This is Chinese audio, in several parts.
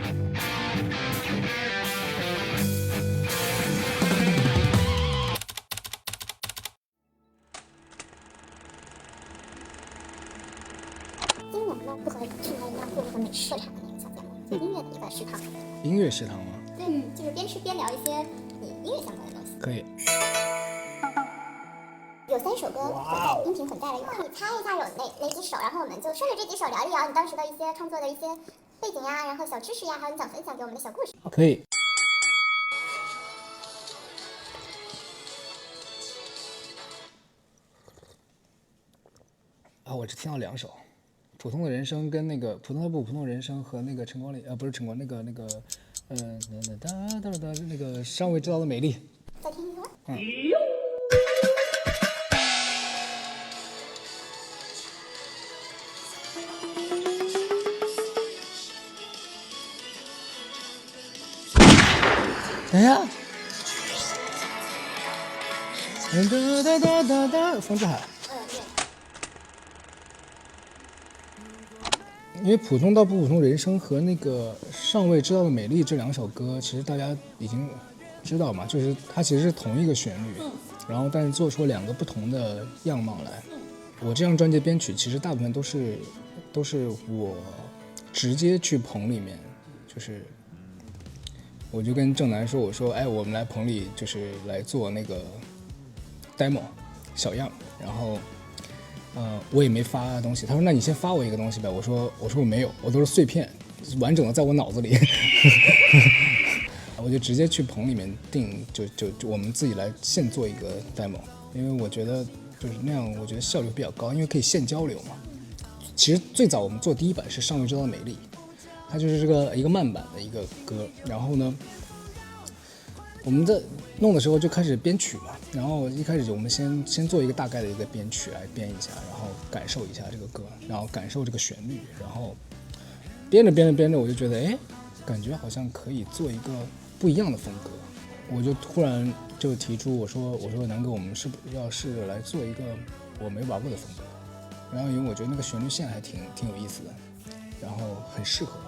今天我们呢会和去年一样做一个美食特产的那个小节目，就音乐的一个食堂。音乐食堂吗？对，就是边吃边聊一些你音乐相关的东西。可以。有3首歌混在音频混在了一块，你猜一下有哪几首，然后我们就顺着这几首聊一聊你当时的一些创作的一些背景呀，然后小知识呀，还有你想分享给我们的小故事。可以。啊，我只听到2首，《普通的人生》跟那个《普通的不普通的人生》和那个陈光烈，不是陈光，那个那个尚未知道的美丽。再听一会儿。等一下。风之海。因为普通到不普通人生和那个尚未知道的美丽这2首歌，其实大家已经知道嘛，就是它其实是同一个旋律，然后但是做出2个不同的样貌来。我这张专辑编曲其实大部分都是我直接去棚里面，就是我就跟郑楠说，我说哎，我们来棚里就是来做那个 demo 小样，然后我也没发东西。他说那你先发我一个东西呗。我说我没有，我都是碎片，完整的在我脑子里。我就直接去棚里面定，就我们自己来现做一个 demo， 因为我觉得就是那样，我觉得效率比较高，因为可以现交流嘛。其实最早我们做第1版是尚未知道的美丽，它就是一个慢版的一个歌，然后呢我们在弄的时候就开始编曲嘛，然后一开始我们先做一个大概的一个编曲来编一下，然后感受一下这个歌，然后感受这个旋律，然后编着我就觉得哎，感觉好像可以做一个不一样的风格。我就突然就提出我说南哥，我们是不是要试着来做一个我没玩过的风格。然后因为我觉得那个旋律线还挺有意思的，然后很适合，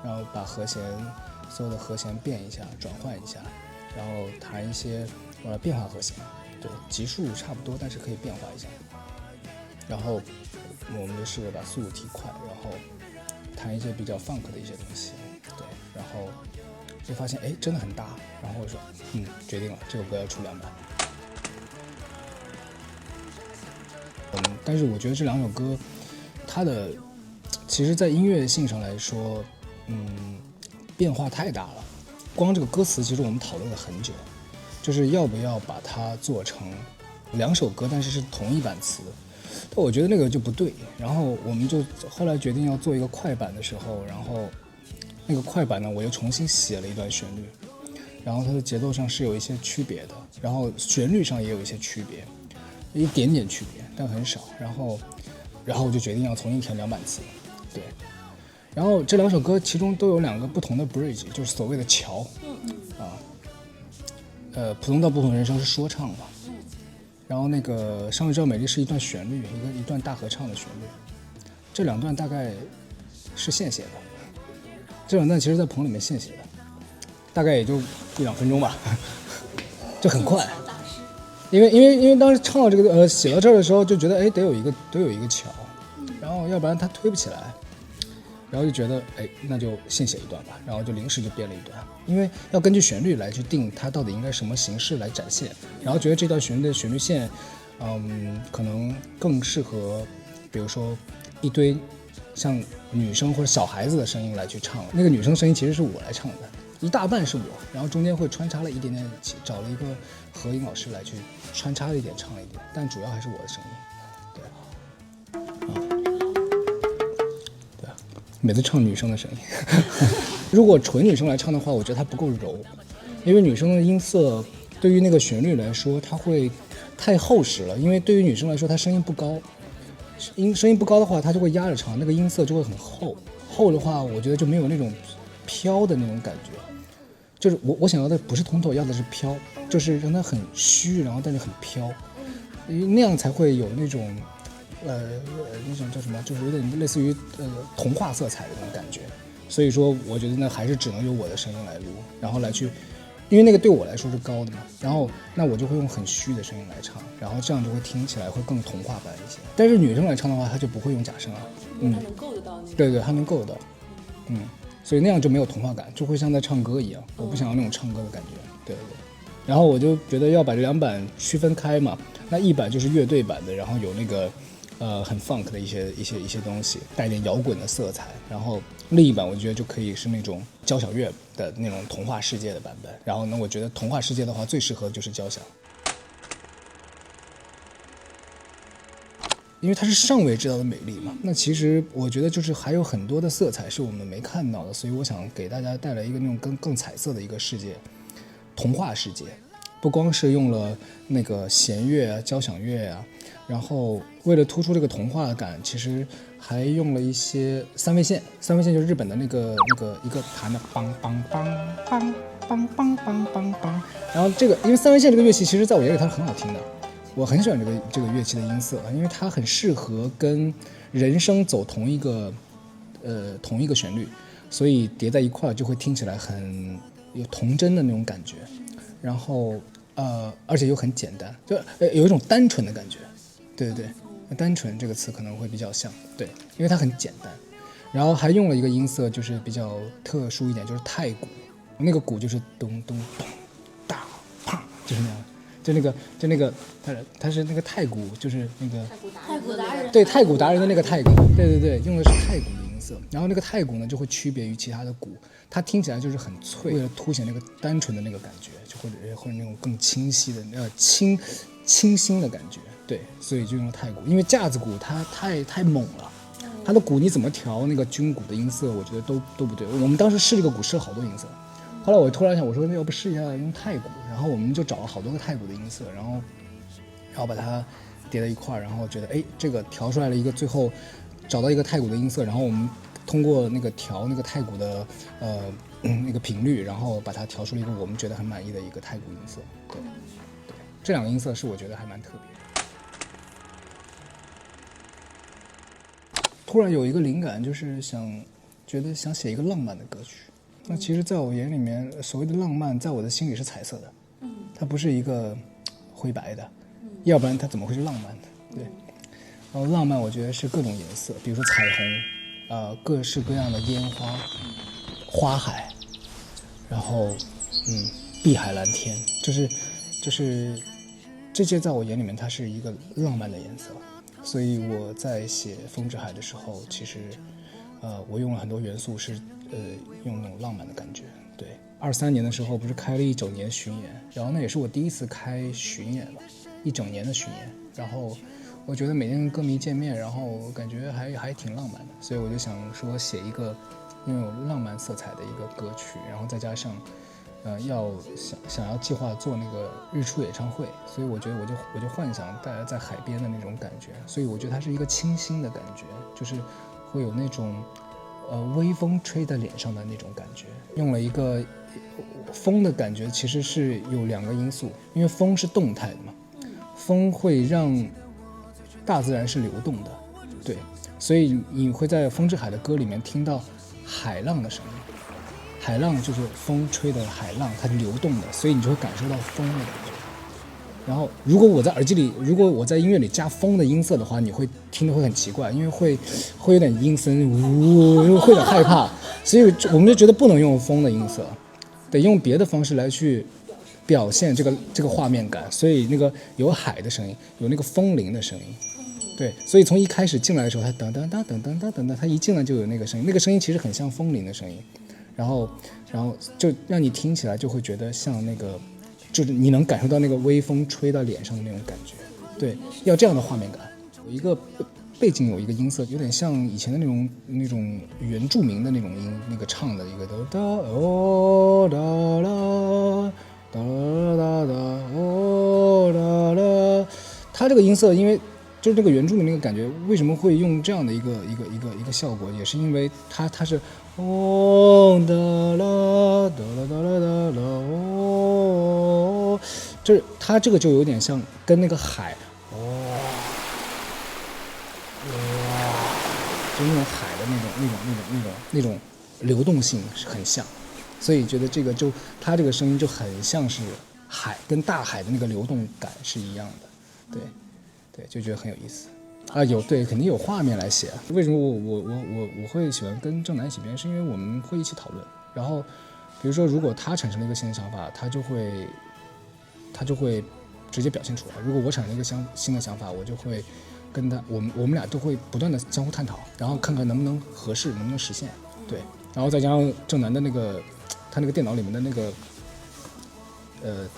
然后把所有的和弦变一下，转换一下，然后弹一些变化和弦，对，级数差不多，但是可以变化一下。然后我们就试着把速度提快，然后弹一些比较 funk 的一些东西，对，然后就发现哎真的很搭，然后我说决定了，这首歌要出2版。但是我觉得这2首歌，它的其实在音乐性上来说，变化太大了。光这个歌词，其实我们讨论了很久，就是要不要把它做成2首歌，但是是同一版词。但我觉得那个就不对。然后我们就后来决定要做一个快版的时候，然后那个快版呢，我又重新写了一段旋律，然后它的节奏上是有一些区别的，然后旋律上也有一些区别，一点点区别，但很少。然后我就决定要重新填2版词，对。然后这2首歌其中都有2个不同的 bridge， 就是所谓的桥，普通到不同人生是说唱嘛，然后那个尚未知道美丽是一段旋律，一段大合唱的旋律。这2段大概是现写的，这2段其实在棚里面现写的，大概也就1-2分钟吧，就很快。因为当时唱到这个写到这儿的时候，就觉得哎得有一个桥，然后要不然它推不起来，然后就觉得哎那就现写一段吧，然后就临时就编了一段，因为要根据旋律来去定它到底应该什么形式来展现，然后觉得这段旋律的旋律线，可能更适合，比如说一堆像女生或者小孩子的声音来去唱，那个女生声音其实是我来唱的。一大半是我，然后中间会穿插了一点点，找了一个合音老师来去穿插了一点唱一点，但主要还是我的声音。对啊，每次唱女生的声音，如果纯女生来唱的话，我觉得它不够柔，因为女生的音色对于那个旋律来说，它会太厚实了。因为对于女生来说，她声音不高，声音不高的话，她就会压着唱，那个音色就会很厚。厚的话，我觉得就没有那种飘的那种感觉。就是我想要的不是通透，要的是飘，就是让它很虚，然后但是很飘，那样才会有那种那种叫什么，就是有点类似于童话色彩的那种感觉。所以说我觉得呢还是只能用我的声音来录，然后来去，因为那个对我来说是高的嘛，然后那我就会用很虚的声音来唱，然后这样就会听起来会更童话般一些。但是女生来唱的话，她就不会用假声啊，她能够得到那个，对，她能够得到，所以那样就没有童话感，就会像在唱歌一样，我不想要那种唱歌的感觉，对。然后我就觉得要把这2版区分开嘛，那1版就是乐队版的，然后有那个很 funk 的一些东西，带点摇滚的色彩，然后另1版我觉得就可以是那种交响乐的那种童话世界的版本，然后呢，我觉得童话世界的话最适合的就是交响，因为它是尚未知道的美丽嘛。那其实我觉得就是还有很多的色彩是我们没看到的，所以我想给大家带来一个那种更彩色的一个世界，童话世界。不光是用了那个弦乐啊、交响乐啊，然后为了突出这个童话感，其实还用了一些三味线。三味线就是日本的那个一个弹的梆梆梆梆梆梆梆梆梆。然后这个因为三味线这个乐器，其实在我眼里它是很好听的，我很喜欢这个乐器的音色，因为它很适合跟人声走同一个旋律，所以叠在一块就会听起来很有童真的那种感觉。然后而且又很简单，就有一种单纯的感觉，对，单纯这个词可能会比较像，对，因为它很简单。然后还用了一个音色，就是比较特殊一点，就是太鼓，那个鼓就是咚咚咚大啪，就是那样，就那个它是那个太鼓，就是那个太鼓达人，对，太鼓达人的那个太鼓，对，用的是太鼓的音色。然后那个太鼓呢，就会区别于其他的鼓，它听起来就是很脆，为了凸显那个单纯的那个感觉，就会那种更清晰的清新的感觉，对，所以就用了太鼓。因为架子鼓它太猛了，它的鼓你怎么调那个军鼓的音色，我觉得都不对。我们当时试这个鼓试了好多音色，后来我突然想，我说那要不试一下用太鼓，然后我们就找了好多个太鼓的音色，然后把它叠在一块，然后觉得这个调出来了一个，最后找到一个太鼓的音色，然后我们通过那个调那个太鼓的那个频率，然后把它调出了一个我们觉得很满意的一个太鼓音色。对，这2个音色是我觉得还蛮特别的。突然有一个灵感，就是觉得想写一个浪漫的歌曲。那其实在我眼里面，所谓的浪漫在我的心里是彩色的，它不是一个灰白的，要不然它怎么会是浪漫的？对，然后浪漫我觉得是各种颜色，比如说彩虹，各式各样的烟花、花海，然后碧海蓝天，就是这些在我眼里面它是一个浪漫的颜色。所以我在写风之海的时候，其实我用了很多元素是用那种浪漫的感觉。对，23年的时候不是开了一整年巡演，然后那也是我第一次开巡演了，一整年的巡演。然后我觉得每天跟歌迷见面，然后感觉还挺浪漫的，所以我就想说写一个拥有浪漫色彩的一个歌曲，然后再加上想要计划做那个日出演唱会，所以我觉得我就幻想大家在海边的那种感觉，所以我觉得它是一个清新的感觉，就是会有那种微风吹在脸上的那种感觉。用了一个风的感觉，其实是有2个因素，因为风是动态的嘛，风会让大自然是流动的，对，所以你会在风之海的歌里面听到海浪的声音。海浪就是风吹的海浪，它是流动的，所以你就会感受到风的感觉。然后如果我在耳机里，如果我在音乐里加风的音色的话，你会听得会很奇怪，因为会有点阴森，会有点害怕，所以我们就觉得不能用风的音色，得用别的方式来去表现这个画面感。所以那个有海的声音，有那个风铃的声音，对，所以从一开始进来的时候，它噔噔噔噔噔噔噔噔，它一进来就有那个声音，那个声音其实很像风铃的声音。然后就让你听起来就会觉得像那个，就是你能感受到那个微风吹到脸上的那种感觉，对，要这样的画面感。有一个背景有一个音色，有点像以前的那种原住民的那种音，那个唱的一个哒哦哒啦哒啦哒哒哦哒啦，它这个音色因为。就是这个原著的那个感觉，为什么会用这样的一个效果？也是因为它是哦哒啦哒啦哒啦哒啦哦，就是它这个就有点像跟那个海就那种海的那种流动性是很像，所以觉得这个就他这个声音就很像是海跟大海的那个流动感是一样的，对，就觉得很有意思啊。对，肯定有画面来写。为什么我会喜欢跟郑楠一起编，是因为我们会一起讨论，然后比如说如果他产生了一个新的想法，他就会直接表现出来。如果我产生一个新的想法，我就会跟他，我们俩都会不断的相互探讨，然后看看能不能合适，能不能实现。对，然后再加上郑楠的那个他那个电脑里面的那个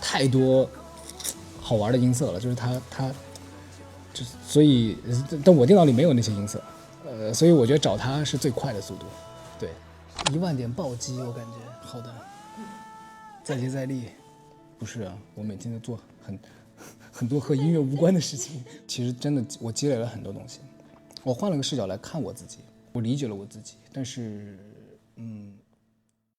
太多好玩的音色了，就是他就所以但我电脑里没有那些音色，所以我觉得找他是最快的速度。对，10000点暴击，我感觉好的，再接再厉。不是啊，我每天在做很多和音乐无关的事情。其实真的，我积累了很多东西，我换了个视角来看我自己，我理解了我自己，但是